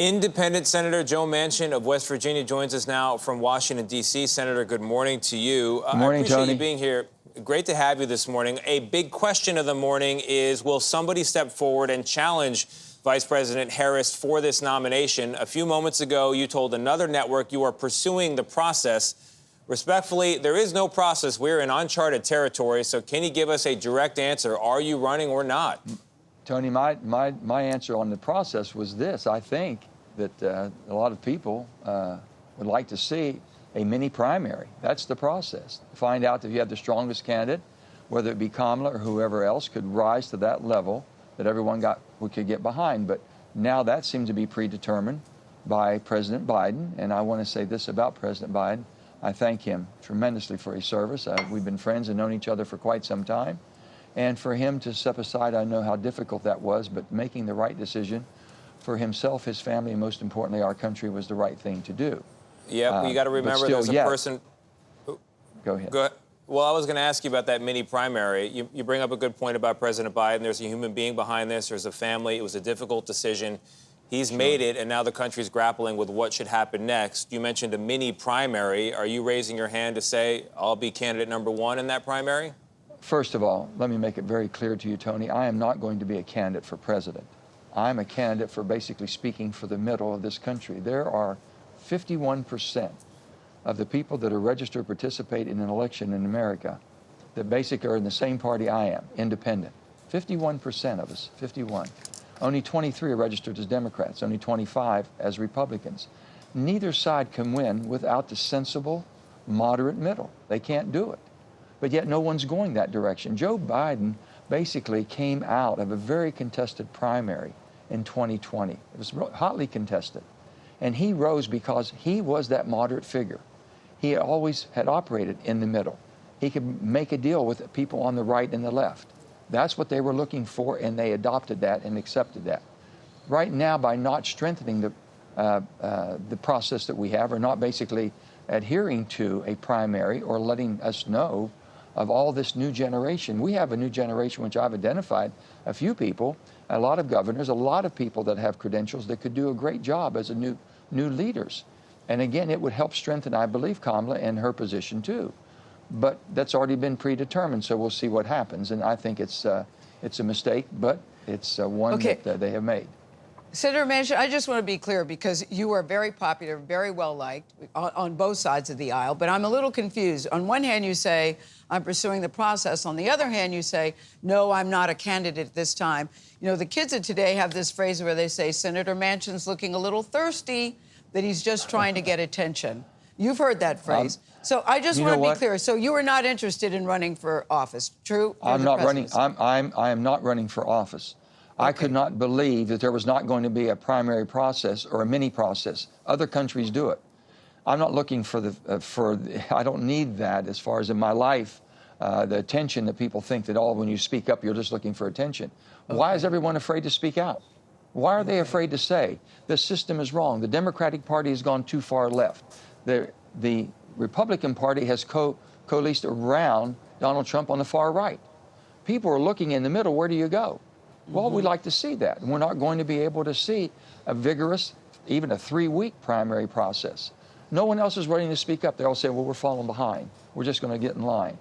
Independent Senator Joe Manchin of West Virginia joins us now from Washington, D.C. Senator, good morning to you. Good morning, I appreciate Tony. you being here. Great to have you this morning. A big question of the morning is, will somebody step forward and challenge Vice President Harris for this nomination? A few moments ago, you told another network you are pursuing the process. Respectfully, there is no process. We're in uncharted territory. So can you give us a direct answer? Are you running or not? Tony, my answer on the process was this. I think that a lot of people would like to see a mini primary. That's the process. Find out if you have the strongest candidate, whether it be Kamala or whoever else, could rise to that level that everyone could get behind. But now that seems to be predetermined by President Biden. And I want to say this about President Biden. I thank him tremendously for his service. We've been friends and known each other for quite some time. And for him to step aside, I know how difficult that was, but making the right decision for himself, his family, and most importantly, our country was the right thing to do. Yeah, you got to remember there's a person. Go ahead. Go ahead. Well, I was going to ask you about that mini primary. You bring up a good point about President Biden. There's a human being behind this. There's a family. It was a difficult decision. He's made it, and now the country's grappling with what should happen next. You mentioned a mini primary. Are you raising your hand to say, I'll be candidate number one in that primary? First of all, let me make it very clear to you, Tony, I am not going to be a candidate for president. I'm a candidate for basically speaking for the middle of this country. There are 51% of the people that are registered to participate in an election in America that basically are in the same party I am, independent. 51% of us, 51. Only 23 are registered as Democrats, only 25 as Republicans. Neither side can win without the sensible, moderate middle. They can't do it. But yet no one's going that direction. Joe Biden basically came out of a very contested primary in 2020. It was hotly contested. And he rose because he was that moderate figure. He always had operated in the middle. He could make a deal with people on the right and the left. That's what they were looking for, and they adopted that and accepted that. Right now, by not strengthening the process that we have, or not basically adhering to a primary or letting us know of all this new generation. We have a new generation, which I've identified a few people, a lot of governors, a lot of people that have credentials that could do a great job as new leaders. And again, it would help strengthen, I believe, Kamala in her position too. But that's already been predetermined, so we'll see what happens. And I think it's a mistake, but it's one that they have made. Senator Manchin, I just want to be clear, because you are very popular, very well liked on both sides of the aisle, but I'm a little confused. On one hand, you say, I'm pursuing the process. On the other hand, you say, no, I'm not a candidate at this time. You know, the kids of today have this phrase where they say, Senator Manchin's looking a little thirsty, that he's just trying to get attention. You've heard that phrase. So I just want to be clear. So you are not interested in running for office, true? I'm not running. I am not running for office. Okay. I could not believe that there was not going to be a primary process or a mini process. Other countries do it. I'm not looking for I don't need that as far as in my life, the attention that people think that, when you speak up, you're just looking for attention. Okay. Why is everyone afraid to speak out? Why are they afraid to say the system is wrong? The Democratic Party has gone too far left. The Republican Party has coalesced around Donald Trump on the far right. People are looking in the middle. Where do you go? Well, we'd like to see that. And we're not going to be able to see a vigorous, even a 3-week primary process. No one else is ready to speak up. They all say, well, we're falling behind. We're just going to get in line.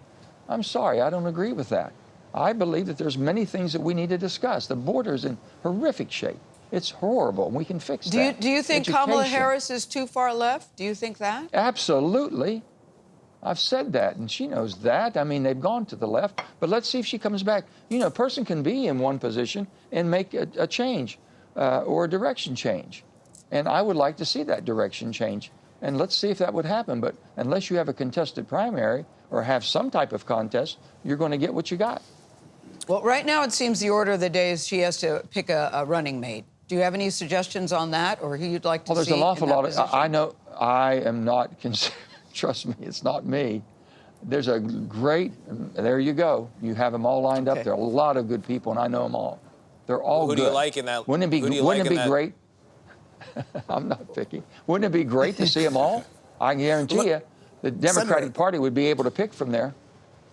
I'm sorry, I don't agree with that. I believe that there's many things that we need to discuss. The border is in horrific shape. It's horrible, and we can fix that. Do you think Kamala Harris is too far left? Do you think that? Absolutely. I've said that, and she knows that. I mean, they've gone to the left, but let's see if she comes back. You know, a person can be in one position and make a change or a direction change. And I would like to see that direction change. And let's see if that would happen. But unless you have a contested primary or have some type of contest, you're going to get what you got. Well, right now it seems the order of the day is she has to pick a running mate. Do you have any suggestions on that, or who you'd like to see? Well, there's an awful lot of. I know. I am not. Trust me, it's not me. There's a great. There you go. You have them all lined up. There are a lot of good people, and I know them all. They're all good. Who do you like in that? Wouldn't it be great? I'm not picky. Wouldn't it be great to see them all? I can guarantee you, the Democratic Party would be able to pick from there.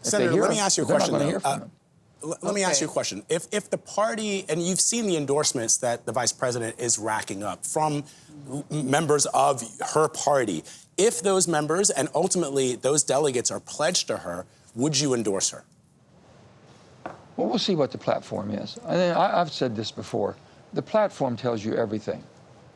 Senator, let me ask you a question. let me ask you a question. If the party, and you've seen the endorsements that the vice president is racking up from members of her party, if those members and ultimately those delegates are pledged to her, would you endorse her? Well, we'll see what the platform is. I've said this before. The platform tells you everything.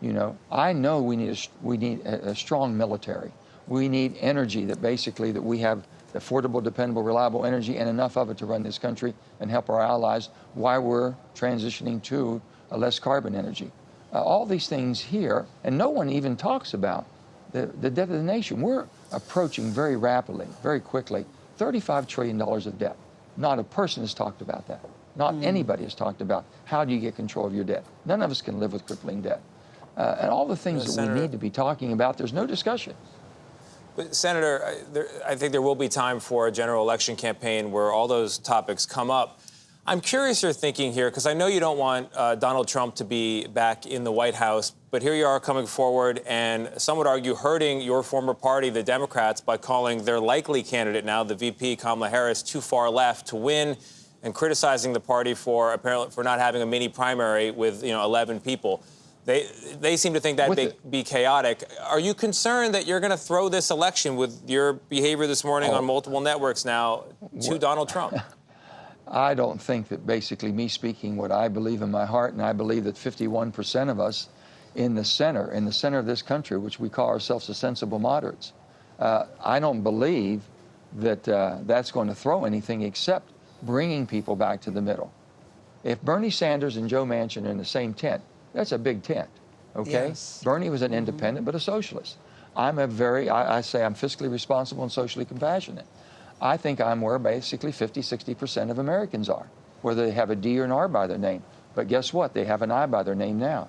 You know, I know we need a strong military. We need energy that we have affordable, dependable, reliable energy and enough of it to run this country and help our allies while we're transitioning to a less carbon energy. All these things here, and no one even talks about the debt of the nation. We're approaching very rapidly, very quickly, $35 trillion of debt. Not a person has talked about that. Not anybody has talked about how do you get control of your debt. None of us can live with crippling debt. And all the things that Senator, we need to be talking about, there's no discussion. But Senator, I think there will be time for a general election campaign where all those topics come up. I'm curious your thinking here, because I know you don't want Donald Trump to be back in the White House, but here you are coming forward and some would argue hurting your former party, the Democrats, by calling their likely candidate now, the VP, Kamala Harris, too far left to win, and criticizing the party for not having a mini primary with 11 people. They seem to think that may be chaotic. Are you concerned that you're going to throw this election with your behavior this morning on multiple networks now to Donald Trump? I don't think that basically me speaking what I believe in my heart, and I believe that 51% of us in the center of this country, which we call ourselves the sensible moderates, I don't believe that that's going to throw anything except bringing people back to the middle. If Bernie Sanders and Joe Manchin are in the same tent, that's a big tent, okay? Yes. Bernie was an independent, but a socialist. I say I'm fiscally responsible and socially compassionate. I think I'm where basically 50, 60% of Americans are, whether they have a D or an R by their name. But guess what? They have an I by their name now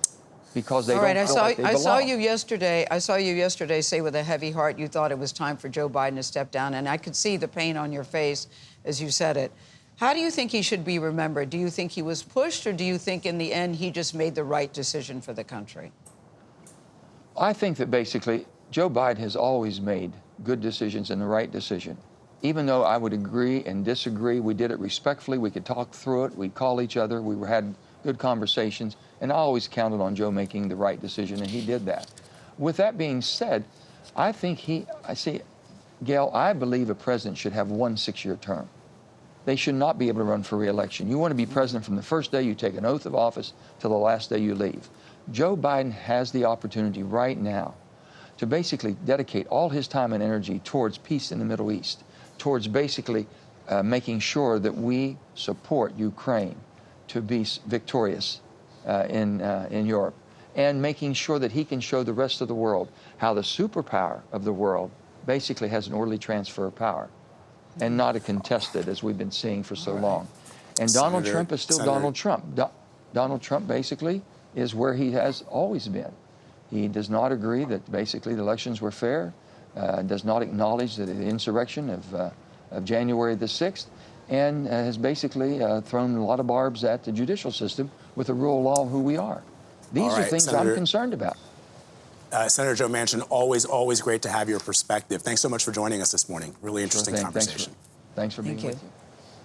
because they don't feel like they belong. I saw you yesterday say with a heavy heart you thought it was time for Joe Biden to step down, and I could see the pain on your face as you said it. How do you think he should be remembered? Do you think he was pushed, or do you think in the end he just made the right decision for the country? I think that basically Joe Biden has always made good decisions and the right decision. Even though I would agree and disagree, we did it respectfully. We could talk through it. We'd call each other. We had good conversations. And I always counted on Joe making the right decision, and he did that. With that being said, I Gayle, I believe a president should have one 6-year term. They should not be able to run for re-election. You want to be president from the first day you take an oath of office till the last day you leave. Joe Biden has the opportunity right now to basically dedicate all his time and energy towards peace in the Middle East, towards basically making sure that we support Ukraine to be victorious in Europe, and making sure that he can show the rest of the world how the superpower of the world basically has an orderly transfer of power and not a contested, as we've been seeing for so long. And Donald Trump is still Donald Trump. Donald Trump basically is where he has always been. He does not agree that basically the elections were fair, does not acknowledge the insurrection of January the 6th, and has basically thrown a lot of barbs at the judicial system with the rule of law of who we are. These are things I'm concerned about. Senator Joe Manchin, always great to have your perspective. Thanks so much for joining us this morning. Really interesting conversation. Thanks for being with you.